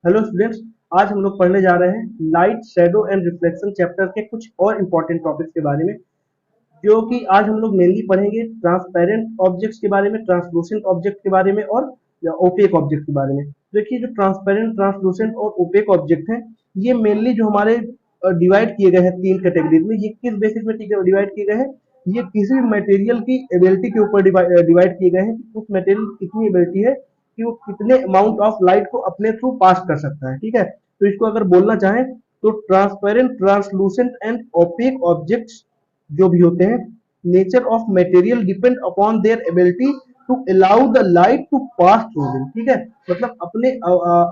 Hello students. आज हम लोग पढ़ने जा रहे हैं light shadow and reflection chapter के कुछ और इम्पोर्टेंट टॉपिक्स के बारे में, जो कि आज हम लोग मेनली पढ़ेंगे ट्रांसपेरेंट ऑब्जेक्ट्स के बारे में, ट्रांसलूसेंट ऑब्जेक्ट के बारे में और ओपेक ऑब्जेक्ट के बारे में। देखिए, जो ट्रांसपेरेंट, ट्रांसलूसेंट और ओपेक ऑब्जेक्ट हैं, ये मेनली जो हमारे डिवाइड किए गए हैं तीन कैटेगरीज में। ये किस बेसिस में डिवाइड किए गए हैं? ये किसी भी मटेरियल की एबिलिटी के ऊपर डिवाइड किए गए हैं कि उस मटेरियल की कितनी एबिलिटी है कि वो कितने अमाउंट ऑफ लाइट को अपने थ्रू पास कर सकता है। ठीक है, तो इसको अगर बोलना चाहें तो transparent, translucent and opaque objects जो भी होते हैं, nature of material depend upon their ability to allow the light to pass through them. ठीक है, मतलब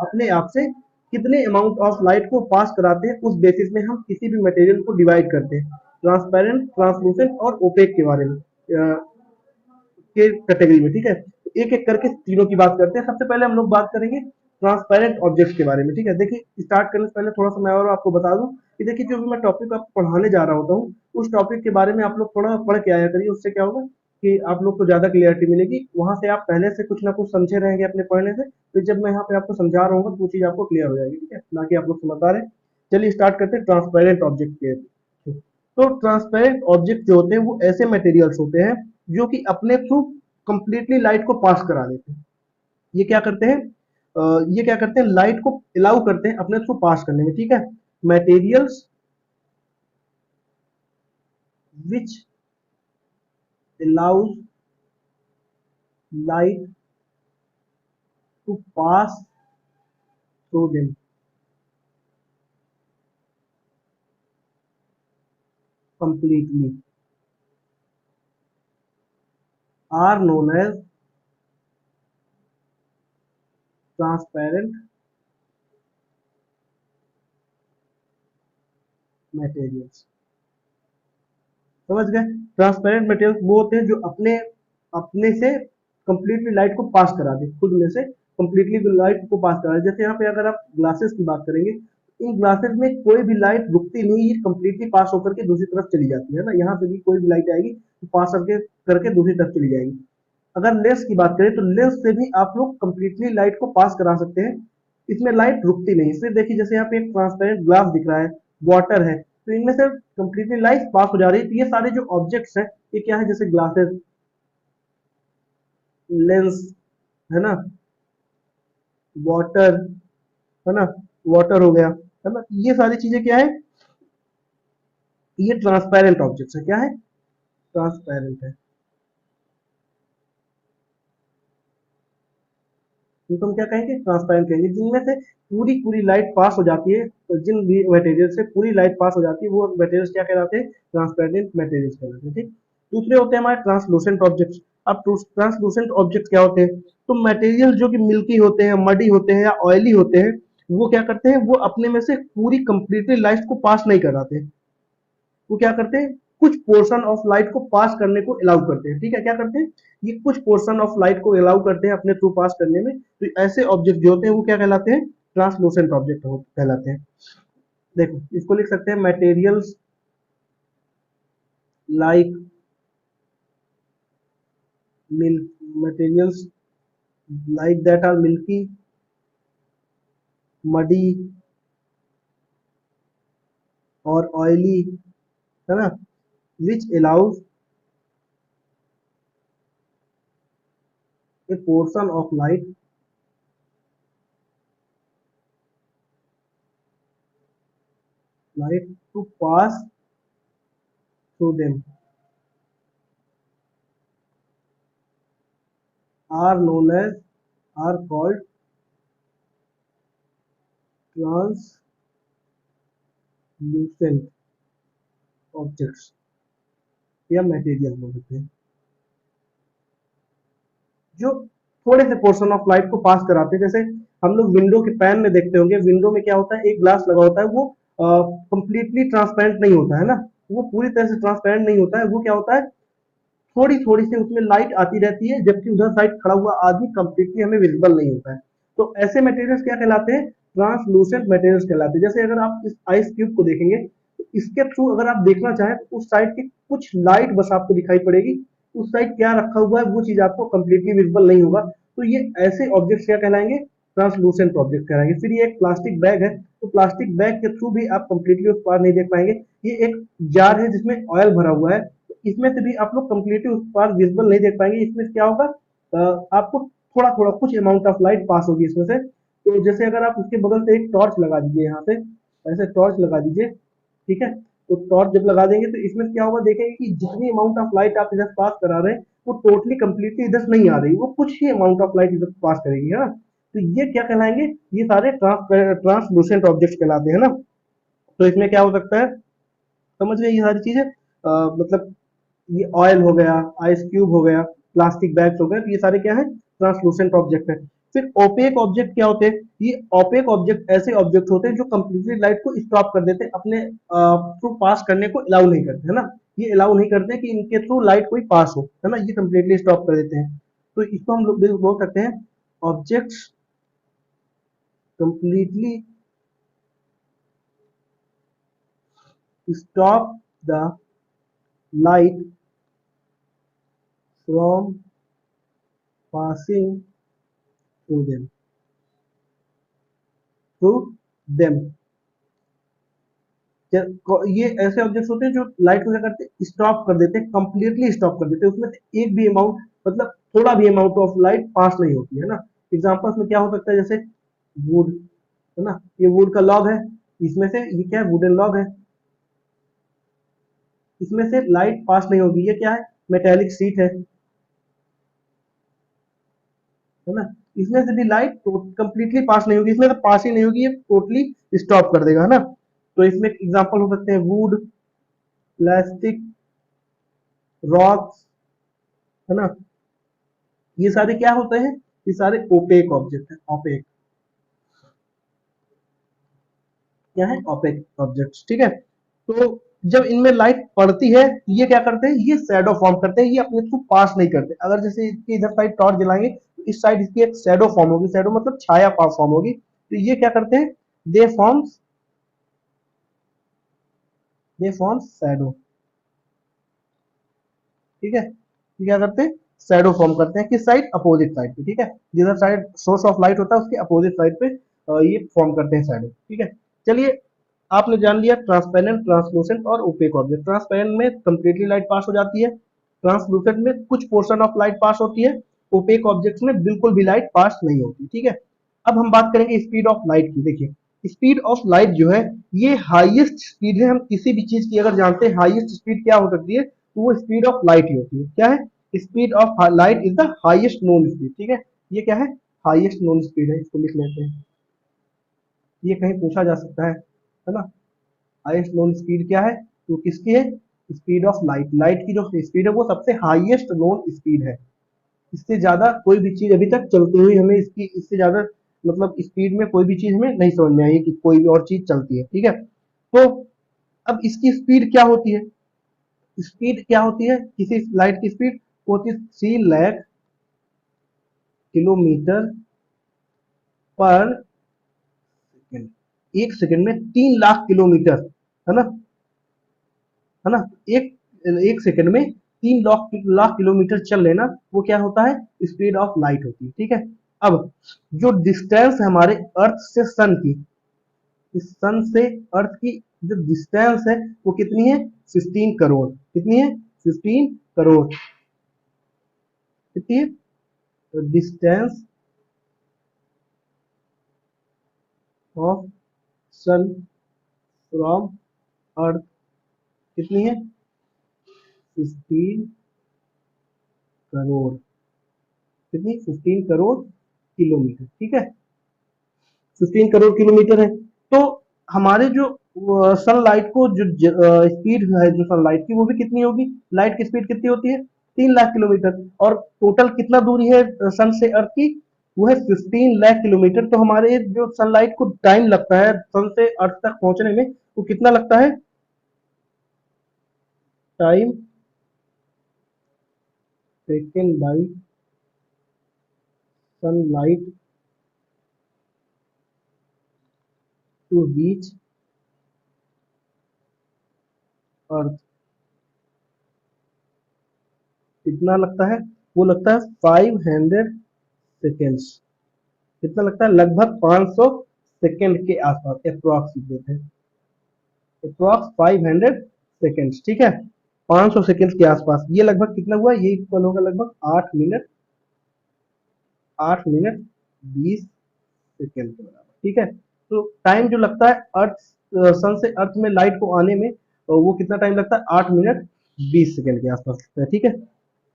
अपने आप से कितने अमाउंट ऑफ लाइट को पास कराते हैं, उस बेसिस में हम किसी भी मटेरियल को डिवाइड करते हैं, ट्रांसपेरेंट, ट्रांसलूसेंट और ओपेक के बारे में, के कैटेगरी में। ठीक है, तो एक एक करके तीनों की बात करते हैं। सबसे पहले हम लोग बात करेंगे ट्रांसपेरेंट ऑब्जेक्ट्स के बारे में। ठीक है, देखिए, स्टार्ट करने से पहले थोड़ा सा मैं और आपको बता दूं कि देखिए, जो भी मैं टॉपिक आपको पढ़ाने जा रहा होता हूँ, उस टॉपिक के बारे में आप लोग थोड़ा पढ़ के आया करिए। उससे क्या होगा कि आप लोग को ज्यादा क्लियरिटी मिलेगी। वहां से आप पहले से कुछ ना कुछ समझे रहेंगे अपने पढ़ने से, फिर जब मैं यहाँ पे आपको समझा रहा हूँ तो वो चीज आपको क्लियर हो जाएगी। ठीक है, ना कि आप लोग समझदार हैं। चलिए स्टार्ट करते हैं ट्रांसपेरेंट ऑब्जेक्ट के। तो ट्रांसपेरेंट ऑब्जेक्ट जो होते हैं वो ऐसे मटेरियल्स होते हैं जो कि अपने थ्रू कंप्लीटली लाइट को पास करा देते हैं। ये क्या करते हैं? ये क्या करते हैं? लाइट को अलाउ करते हैं अपने थ्रू पास करने में। ठीक है, materials which allows light to pass through them completely are known as transparent materials। समझ गए? ट्रांसपेरेंट मटेरियल वो होते हैं जो अपने अपने से कंप्लीटली लाइट को पास करा दे, खुद में से कंप्लीटली लाइट को पास करा दे। जैसे यहाँ पे अगर आप ग्लासेस की बात करेंगे, इन ग्लासेस में कोई भी लाइट रुकती नहीं, ये कंप्लीटली पास होकर के दूसरी तरफ चली जाती है ना। यहाँ पे भी कोई भी लाइट आएगी तो पास करके करके दूसरी तरफ चली जाएगी। अगर लेंस की बात करें तो लेंस से भी आप लोग कंप्लीटली लाइट को पास करा सकते हैं, इसमें लाइट रुकती नहीं। फिर देखिए, जैसे यहाँ पे एक ट्रांसपेरेंट ग्लास दिख रहा है, वाटर है, तो इनमें से कंप्लीटली लाइट पास हो जा रही है। तो ये सारे जो ऑब्जेक्ट्स हैं, ये क्या है? जैसे ग्लासेस, लेंस, है ना, वाटर, है ना, वाटर हो गया, है ना, ये सारी चीजें क्या है? ये ट्रांसपेरेंट ऑब्जेक्ट्स है। क्या है? ट्रांसपेरेंट है। इनको हम क्या कहेंगे? ट्रांसपेरेंट कहेंगे। जिनमें से पूरी पूरी लाइट पास हो जाती है, तो जिन भी मटेरियल से पूरी लाइट पास हो जाती है, वो मटेरियल्स क्या कहलाते हैं? ट्रांसपेरेंट मटेरियल्स कहलाते हैं। ठीक। दूसरे होते हैं हमारे ट्रांसलूसेंट ऑब्जेक्ट्स। अब ट्रांसलूसेंट ऑब्जेक्ट क्या होते हैं? तो मटेरियल जो कि मिल्की होते हैं, मडी होते हैं या ऑयली होते हैं, वो क्या करते हैं? वो अपने में से पूरी कंप्लीटली लाइट को पास नहीं कराते। वो क्या करते हैं? कुछ पोर्शन ऑफ लाइट को पास करने को अलाउ करते हैं। ठीक है, क्या करते हैं? ये कुछ पोर्शन ऑफ लाइट को अलाउ करते हैं अपने थ्रू पास करने में। तो ऐसे ऑब्जेक्ट जो होते हैं वो क्या कहलाते हैं? ट्रांसलूसेंट ऑब्जेक्ट कहलाते हैं। देखो, इसको लिख सकते हैं materials like milk, materials like that are milky, muddy और ऑयली, है ना, which allows a portion of light to pass through them are known as are called translucent objects या मटेरियल बोल सकते हैं, जो थोड़े से पोर्शन ऑफ लाइट को पास कराते हैं। जैसे हम लोग विंडो के पैन में देखते होंगे, विंडो में क्या होता है? एक ग्लास लगा होता है, वो कंप्लीटली ट्रांसपेरेंट नहीं होता है ना, वो पूरी तरह से ट्रांसपेरेंट नहीं होता है। वो क्या होता है? थोड़ी थोड़ी सी उसमें लाइट आती रहती है, जबकि उधर साइड खड़ा हुआ आदमी कंप्लीटली हमें विजिबल नहीं होता है। तो ऐसे मटेरियल्स क्या कहलाते हैं? ट्रांसलूसेंट मटेरियल्स कहलाते हैं। जैसे अगर आप इस आइस क्यूब को देखेंगे, तो इसके थ्रू अगर आप देखना चाहें तो उस साइड की कुछ लाइट बस आपको दिखाई पड़ेगी, उस साइड क्या रखा हुआ है वो चीज आपको कंप्लीटली विजिबल नहीं होगा। तो ये ऐसे ऑब्जेक्ट्स क्या कहलाएंगे? ट्रांसलूसेंट ऑब्जेक्ट कहलाएंगे। फिर ये एक प्लास्टिक बैग है, तो प्लास्टिक बैग के थ्रू भी आप कंप्लीटली उस पार नहीं देख पाएंगे। ये एक जार है जिसमें ऑयल भरा हुआ है, तो इसमें से भी आप लोग कंप्लीटली उस पार विजिबल नहीं देख पाएंगे। इसमें क्या होगा, आपको थोड़ा थोड़ा कुछ अमाउंट ऑफ लाइट पास होगी इसमें से। तो जैसे अगर आप उसके बगल से एक टॉर्च लगा दीजिए, यहाँ पे ऐसे टॉर्च लगा दीजिए, ठीक है। तो टॉर्च जब लगा देंगे तो इसमें क्या होगा, देखेंगे कि जितनी अमाउंट ऑफ लाइट आप इधर पास करा रहे हैं वो टोटली कंप्लीटली इधर से नहीं आ रही, वो कुछ ही अमाउंट ऑफ लाइट इधर पास करेगी, है ना। तो ये क्या कहलाएंगे, ये सारे ट्रांसलूसेंट ऑब्जेक्ट्स कहलाते हैं ना। तो इसमें क्या हो सकता है, समझ गए ये सारी चीजें, मतलब ये ऑयल हो गया, आइस क्यूब हो गया, प्लास्टिक बैग्स हो गए, तो ये सारे क्या है, ट्रांसलूसेंट ऑब्जेक्ट है। फिर ओपेक ऑब्जेक्ट क्या होते हैं, ये ओपेक ऑब्जेक्ट ऐसे ऑब्जेक्ट होते हैं जो कंप्लीटली लाइट को स्टॉप कर देते हैं, अपने थ्रू पास करने को अलाउ नहीं करते, है ना। ये अलाउ नहीं करते कि इनके थ्रू लाइट कोई पास हो, है ना, ये कंप्लीटली स्टॉप कर देते हैं। तो इसको हम लोग बोल सकते हैं objects completely stop the light from passing through them through them। ये ऐसे ऑब्जेक्ट्स होते हैं जो लाइट को क्या करते हैं, स्टॉप कर देते हैं, कंप्लीटली स्टॉप कर देते हैं, उसमें से एक भी अमाउंट, मतलब थोड़ा भी अमाउंट ऑफ लाइट पास नहीं होती है ना। एग्जांपल्स में क्या हो सकता है, जैसे वुड, है ना, ये वुड का लॉग है, इसमें से ये क्या है, वुडन लॉग है, इसमें से लाइट पास नहीं होगी। ये क्या है, मेटेलिक सीट है ना, इसमें से भी लाइट कंप्लीटली पास नहीं होगी, इसमें तो पास ही नहीं होगी, ये टोटली स्टॉप कर देगा, है ना। तो इसमें एग्जांपल हो सकते हैं वुड, प्लास्टिक, रॉक्स, है ना, ये सारे क्या होते हैं, ये सारे ओपेक ऑब्जेक्ट है। ओपेक क्या है, ओपेक ऑब्जेक्ट्स, ठीक है। तो जब इनमें लाइट पड़ती है ये क्या करते हैं, ये शैडो फॉर्म करते हैं, ये अपने थ्रू पास नहीं करते। अगर जैसे इसकी इधर साइड टॉर्च जलाएंगे तो इस साइड इसकी एक शैडो फॉर्म होगी, शैडो मतलब छाया फॉर्म होगी, तो ये क्या करते हैं, दे फॉर्म्स दे फॉर्म शैडो, ठीक है। ये क्या करते हैं, शैडो फॉर्म करते हैं, किस साइड, अपोजिट साइड पे, ठीक है। जिधर साइड सोर्स ऑफ लाइट होता है उसके अपोजिट साइड पे ये फॉर्म करते हैं शैडो, ठीक है। चलिए, आपने जान लिया ट्रांसपेरेंट, ट्रांसलूसेंट और ओपेक ऑब्जेक्ट। ट्रांसपेरेंट में कंप्लीटली लाइट पास हो जाती है, ट्रांसलूसेंट में कुछ पोर्शन ऑफ लाइट पास होती है, ओपेक ऑब्जेक्ट्स में बिल्कुल भी लाइट पास नहीं होती, ठीक है। अब हम बात करेंगे स्पीड ऑफ लाइट की। देखिए, स्पीड ऑफ लाइट जो है ये हाईएस्ट स्पीड है, हम किसी भी चीज की अगर जानते हैं हाईएस्ट स्पीड क्या हो सकती है, तो वो स्पीड ऑफ लाइट ही होती है। क्या है, speed of light is the highest known speed, ठीक है। ये क्या है, हाईएस्ट नोन स्पीड है, इसको लिख लेते हैं, ये कहीं पूछा जा सकता है ना। हाईएस्ट नोन स्पीड क्या है, तो किसकी है, स्पीड ऑफ लाइट, लाइट की जो स्पीड है वो सबसे हाईएस्ट नोन स्पीड है। इससे ज्यादा कोई भी चीज अभी तक चलती हुई हमें इसकी, इससे ज्यादा मतलब स्पीड में कोई भी चीज हमें नहीं समझ में आई कि कोई भी और चीज चलती है, ठीक है। तो अब इसकी स्पीड क्या होती है, स्पीड क्या होती है किसी लाइट की स्पीड, होती है 3 लाख किलोमीटर पर सेकेंड। एक सेकेंड में 3 लाख किलोमीटर, है ना, है ना। एक एक सेकंड में 3 लाख किलोमीटर चल लेना, वो क्या होता है, स्पीड ऑफ लाइट होती है, ठीक है। अब जो डिस्टेंस है हमारे अर्थ से सन की, इस सन से अर्थ की जो डिस्टेंस है वो कितनी है, 15 करोड़, कितनी है, 15 करोड़, कितनी है, डिस्टेंस ऑफ सन फ्रॉम अर्थ कितनी है, 15 करोड़, कितनी, 15 करोड़ किलोमीटर, ठीक है। 15 करोड़ किलोमीटर है। तो हमारे जो सनलाइट को जो स्पीड है जो सनलाइट की, वो भी कितनी होगी, लाइट की स्पीड कितनी होती है, 3 लाख किलोमीटर, और टोटल कितना दूरी है सन से अर्थ की, वो है 15 लाख किलोमीटर। तो हमारे जो सनलाइट को टाइम लगता है सन से अर्थ तक पहुंचने में, वो कितना लगता है, time taken by sunlight to reach earth, कितना लगता है, वो लगता है 500 सेकेंड्स, कितना लगता है, लगभग 500 सेकेंड के आसपास, अप्रोक्सीमेट है, अप्रोक्स 500 सेकेंड, ठीक है, 500 सेकेंड के आसपास। ये लगभग कितना हुआ, ये इक्वल होगा लगभग 8 मिनट, 8 मिनट 20 सेकेंड के बराबर, ठीक है। तो टाइम जो लगता है अर्थ, सन से अर्थ में लाइट को आने में, वो कितना टाइम लगता है, 8 मिनट 20 सेकेंड के आसपास लगता है, ठीक है,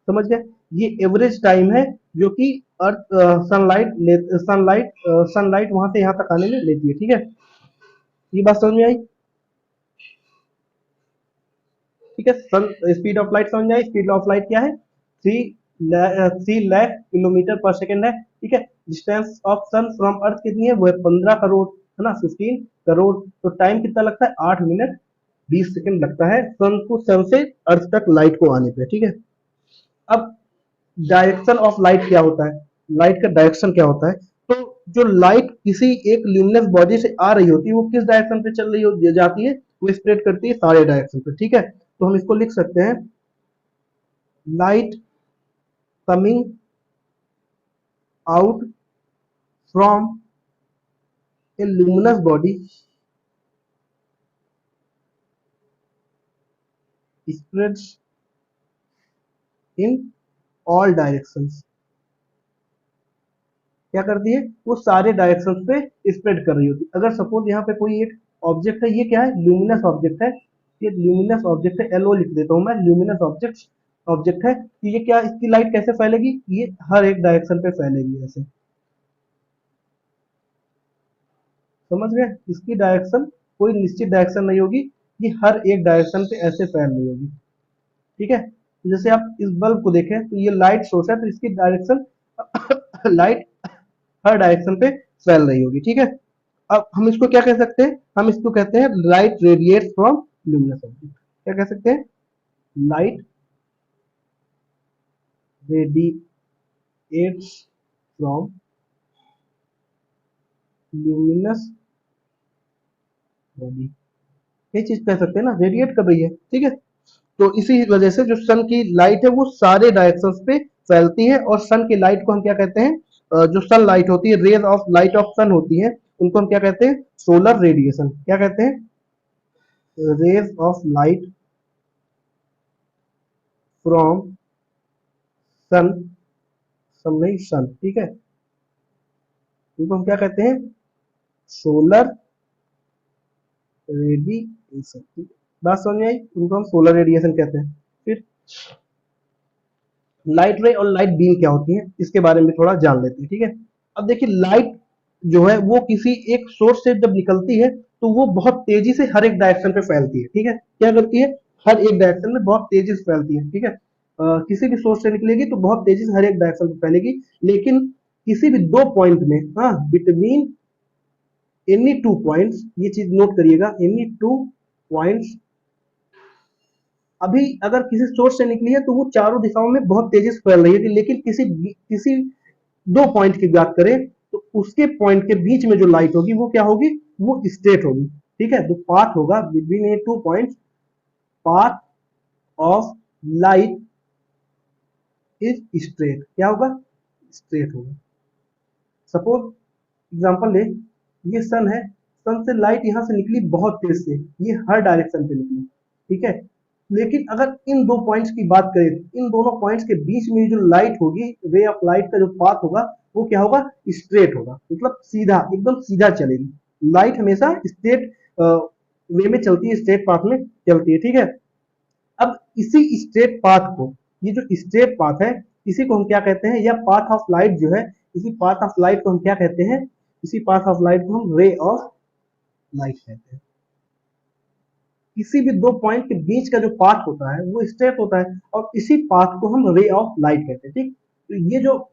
समझ गए। ये एवरेज टाइम है जो कि अर्थ सनलाइट वहां से यहाँ तक आने में लेती है, ठीक है। ये बात समझ में आई, ठीक है। सन स्पीड ऑफ लाइट समझ में आई, स्पीड ऑफ लाइट क्या है, 3 लाख किलोमीटर पर सेकेंड है, ठीक है। डिस्टेंस ऑफ सन फ्रॉम अर्थ कितनी है, वो है 15 करोड़, है ना, 15 करोड़। तो टाइम कितना लगता है, 8 मिनट 20 सेकेंड लगता है सन को, सन से अर्थ तक लाइट को आने पे, ठीक है। अब डायरेक्शन ऑफ लाइट क्या होता है, लाइट का डायरेक्शन क्या होता है, तो जो लाइट किसी एक ल्यूमिनस बॉडी से आ रही होती है वो किस डायरेक्शन पे चल रही हो जाती है, वो स्प्रेड करती है सारे डायरेक्शन पे, ठीक है। तो हम इसको लिख सकते हैं, light coming out from a luminous body spreads in all directions, क्या करती है, वो सारे डायरेक्शन पे स्प्रेड कर रही होती है। अगर सपोज यहाँ पे कोई एक ऑब्जेक्ट है, ये क्या है, ल्यूमिनस ऑब्जेक्ट है, ये ल्यूमिनस ऑब्जेक्ट है, एलओ लिख देता हूं मैं, ल्यूमिनस ऑब्जेक्ट ऑब्जेक्ट है, तो ये क्या, इसकी लाइट कैसे फैलेगी, ये हर एक डायरेक्शन पे फैलेगी ऐसे, समझ गए। इसकी डायरेक्शन कोई निश्चित डायरेक्शन नहीं होगी, ये हर एक डायरेक्शन पे ऐसे फैल रही होगी, ठीक है। तो जैसे आप इस बल्ब को देखें तो ये लाइट सोर्स है, तो इसकी डायरेक्शन लाइट हर डायरेक्शन पे फैल रही होगी, ठीक है। अब हम इसको क्या कह सकते हैं, हम इसको कहते हैं light radiates from luminous object, क्या कह सकते हैं, light radiates from luminous body, ये चीज कह सकते हैं ना, रेडिएट कर रही है, ठीक है। तो इसी वजह से जो सन की लाइट है वो सारे डायरेक्शंस पे फैलती है, और सन की लाइट को हम क्या कहते हैं, जो सन लाइट होती है, रेज ऑफ लाइट ऑफ सन होती है, उनको हम क्या कहते हैं, सोलर रेडिएशन, क्या कहते हैं, rays of light from sun, sun नहीं सन, ठीक है, उनको हम क्या कहते हैं, सोलर रेडिएशन, ठीक है? बात समझ में आई, उनको हम सोलर रेडिएशन कहते हैं। फिर लाइट रे और लाइट बीम क्या होती है, इसके बारे में थोड़ा जान लेते हैं, ठीक है। अब देखिए, लाइट जो है वो किसी एक सोर्स से जब निकलती है तो वो बहुत तेजी से हर एक डायरेक्शन पे फैलती है, ठीक है, क्या करती है, हर एक डायरेक्शन में बहुत तेजी से फैलती है, ठीक है। किसी भी सोर्स से निकलेगी तो बहुत तेजी से हर एक डायरेक्शन पे फैलेगी, लेकिन किसी भी दो पॉइंट में, हाँ, बिटवीन एनी टू पॉइंट्स, ये चीज नोट करिएगा, एनी टू पॉइंट्स, अभी अगर किसी सोर्स से निकली है तो वो चारों दिशाओं में बहुत तेजी से फैल रही है, लेकिन किसी किसी दो पॉइंट की बात करें तो उसके पॉइंट के बीच में जो लाइट होगी वो क्या होगी, वो स्ट्रेट होगी, ठीक है। तो पाथ होगा between A two points, path of light is straight, क्या होगा, स्ट्रेट होगा। सपोज एग्जांपल ले, ये सन है, सन से लाइट यहाँ से निकली बहुत तेज से, ये हर डायरेक्शन पे निकली, ठीक है। लेकिन अगर इन दो पॉइंट्स की बात करें, इन दोनों पॉइंट्स के बीच में जो लाइट होगी, रे ऑफ लाइट का जो पाथ होगा वो क्या होगा, स्ट्रेट होगा, मतलब सीधा, एकदम सीधा चलेगी लाइट, हमेशा स्ट्रेट वे में चलती है, स्ट्रेट पाथ में चलती है, ठीक है। अब इसी स्ट्रेट पाथ को, ये जो स्ट्रेट पाथ है, इसी को हम क्या कहते हैं, या पाथ ऑफ लाइट जो है, इसी पाथ ऑफ लाइट को हम क्या कहते हैं, इसी पाथ ऑफ लाइट को हम रे ऑफ लाइट कहते हैं। किसी भी दो पॉइंट के बीच का जो पाथ होता है वो स्ट्रेट होता है, और इसी पाथ को हम रे ऑफ लाइट कहते हैं, ठीक। तो ये जो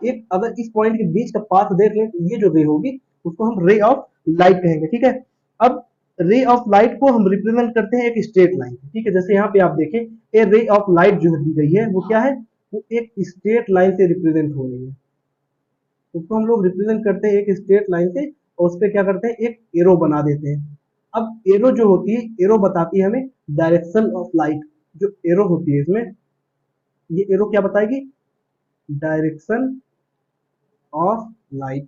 एक, अगर इस पॉइंट के बीच का पाथ देख लें तो ये जो रे होगी उसको हम रे ऑफ लाइट कहेंगे, ठीक है। अब रे ऑफ लाइट को हम रिप्रेजेंट करते हैं एक स्ट्रेट लाइन, ठीक है। जैसे यहाँ पे आप देखें, ए रे ऑफ लाइट जो दी गई है वो क्या है, वो एक स्ट्रेट लाइन से रिप्रेजेंट हो रही है, उसको हम लोग रिप्रेजेंट करते हैं एक स्ट्रेट लाइन से, और उस पर क्या करते हैं, एक एरो बना देते हैं। अब एरो जो होती है, एरो बताती है हमें डायरेक्शन ऑफ लाइट, जो एरो होती है इसमें, ये एरो क्या बताएगी, डायरेक्शन ऑफ लाइट,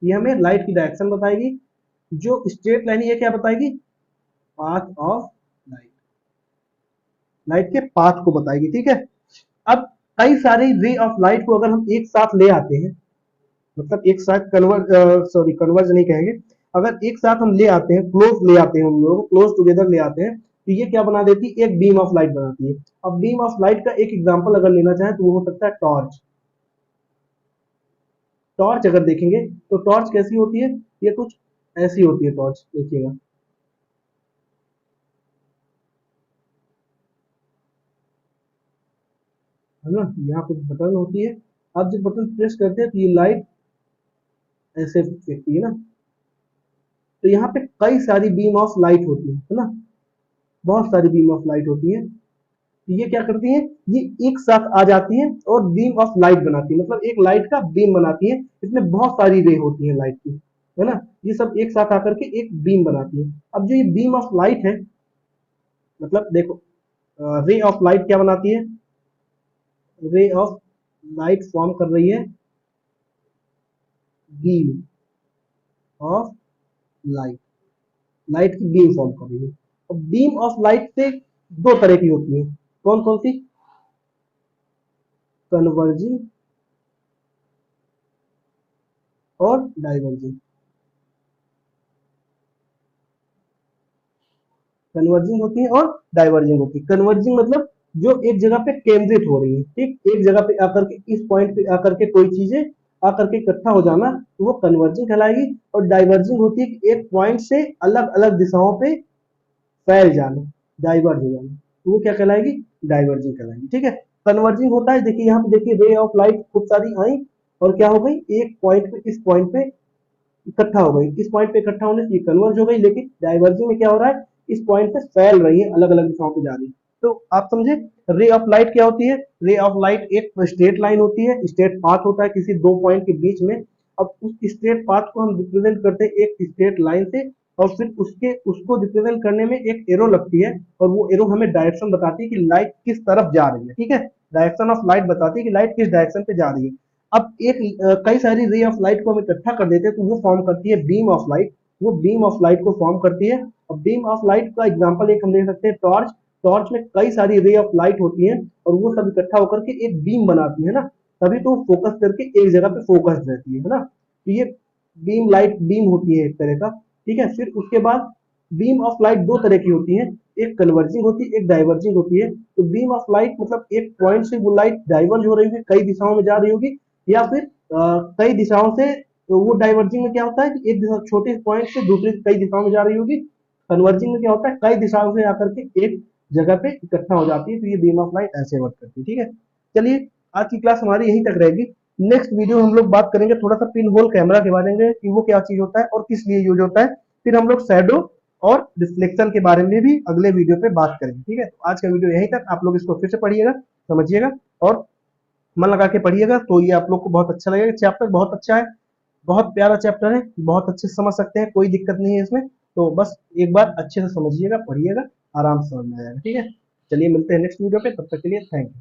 ये हमें लाइट की डायरेक्शन बताएगी। जो स्ट्रेट लाइन ये क्या बताएगी, पाथ ऑफ लाइट, लाइट के पाथ को बताएगी। ठीक है, अब कई सारे रे ऑफ लाइट को अगर हम एक साथ ले आते हैं, मतलब एक साथ कन्वर्ज नहीं कहेंगे, अगर एक साथ हम ले आते हैं, क्लोज ले आते हैं, हम लोग क्लोज टुगेदर ले आते हैं, तो ये क्या बना देती है, एक बीम ऑफ लाइट बनाती है। अब बीम ऑफ लाइट का एक एग्जांपल अगर लेना चाहें तो वो हो सकता है टॉर्च। टॉर्च अगर देखेंगे तो टॉर्च कैसी होती है, ये कुछ ऐसी होती है टॉर्च, देखिएगा। है ना, यहाँ पे बटन होती है, आप जब बटन प्रेस करते हैं तो ये लाइट ऐसे फेंकती है ना। तो यहाँ पे कई सारी बीम ऑफ लाइट होती है ना, बहुत सारी बीम ऑफ लाइट होती है। तो ये क्या करती है, ये एक साथ आ जाती है और बीम ऑफ लाइट बनाती है, मतलब एक लाइट का बीम बनाती है। इसमें बहुत सारी रे होती है लाइट की, है ना, ये सब एक साथ आकर के एक बीम बनाती है। अब जो ये बीम ऑफ लाइट है, मतलब देखो, रे ऑफ लाइट क्या बनाती है, रे ऑफ लाइट फॉर्म कर रही है बीम ऑफ लाइट, लाइट की बीम फॉर्म कर रही है। और बीम ऑफ लाइट से दो तरह की होती है, कौन कौन सी, कन्वर्जिंग और डाइवर्जिंग। कन्वर्जिंग होती है और डाइवर्जिंग होती है। कन्वर्जिंग मतलब जो एक जगह पे केंद्रित हो रही है, ठीक, एक जगह पे आकर के, इस पॉइंट पे आकर के कोई चीजें आकर के इकट्ठा हो जाना, तो वो कन्वर्जिंग कहलाएगी। और डाइवर्जिंग होती है कि एक पॉइंट से अलग अलग दिशाओं पे फैल जाना, डाइवर्ज हो जाना, तो वो क्या कहलाएगी, डाइवर्जिंग कहलाएगी। ठीक है, कन्वर्जिंग होता है, देखिए यहाँ पे देखिए, रे ऑफ लाइट खूब सारी आई और क्या हो गई, एक पॉइंट पे, इस पॉइंट पे इकट्ठा हो गई, इस पॉइंट पे इकट्ठा होने से ये कन्वर्ज हो गई। लेकिन डाइवर्जिंग में क्या हो रहा है, इस पॉइंट पे फैल रही है, अलग अलग दिशाओं पे जा रही है। तो आप समझे, रे ऑफ लाइट क्या होती है, रे ऑफ लाइट एक स्ट्रेट लाइन होती है, स्ट्रेट पाथ होता है किसी दो पॉइंट के बीच में। अब उस स्ट्रेट पाथ को हम रिप्रेजेंट करते हैं एक स्ट्रेट लाइन से, और फिर उसके उसको रिप्रेजेंट करने में एक एरो लगती है, और वो एरो हमें डायरेक्शन बताती है कि लाइट किस तरफ जा रही है। ठीक है, डायरेक्शन ऑफ लाइट बताती है कि लाइट किस डायरेक्शन पे जा रही है। अब एक कई सारी रे ऑफ लाइट को हम इकट्ठा कर देते हैं तो वो फॉर्म करती है बीम ऑफ लाइट, वो बीम ऑफ लाइट को फॉर्म करती है। और बीम ऑफ लाइट का एग्जांपल एक हम ले सकते हैं टॉर्च। टॉर्च में कई सारी रे ऑफ लाइट होती हैं और वो सब इकट्ठा होकर के एक बीम बनाती है ना, तभी तो फोकस करके एक जगह पे फोकस रहती है ना। तो ये बीम लाइट बीम होती है एक तरह का। ठीक है, फिर उसके बाद बीम ऑफ लाइट दो तरह की होती है, एक कन्वर्जिंग होती है, एक डाइवर्जिंग होती है। तो बीम ऑफ लाइट मतलब एक पॉइंट से वो लाइट डाइवर्ज हो रही होगी, कई दिशाओं में जा रही होगी, या फिर कई दिशाओं से, तो वो डाइवर्जिंग में क्या होता है कि एक दिशा, छोटे पॉइंट से दूसरी कई दिशाओं में जा रही होगी। कन्वर्जिंग में क्या होता है, कई दिशाओं से आकर के एक जगह पे इकट्ठा हो जाती है। तो ये बीम ऑफ लाइट ऐसे वर्क करती है। ठीक है, चलिए आज की क्लास हमारी यहीं तक रहेगी। नेक्स्ट वीडियो हम लोग बात करेंगे थोड़ा सा पिन होल कैमरा के बारे में, कि वो क्या चीज होता है और किस लिए यूज होता है। फिर हम लोग शैडो और रिफ्लेक्शन के बारे में भी अगले वीडियो पे बात करेंगे। ठीक है, तो आज का वीडियो यहीं तक, आप लोग इसको फिर से पढ़िएगा, समझिएगा और मन लगा के पढ़िएगा, तो ये आप लोग को बहुत अच्छा लगेगा। चैप्टर बहुत अच्छा है, बहुत प्यारा चैप्टर है, बहुत अच्छे से समझ सकते हैं, कोई दिक्कत नहीं है इसमें। तो बस एक बार अच्छे से समझिएगा, पढ़िएगा, आराम से समझ में आएगा। ठीक है, चलिए मिलते हैं नेक्स्ट वीडियो पे, तब तक के लिए थैंक यू।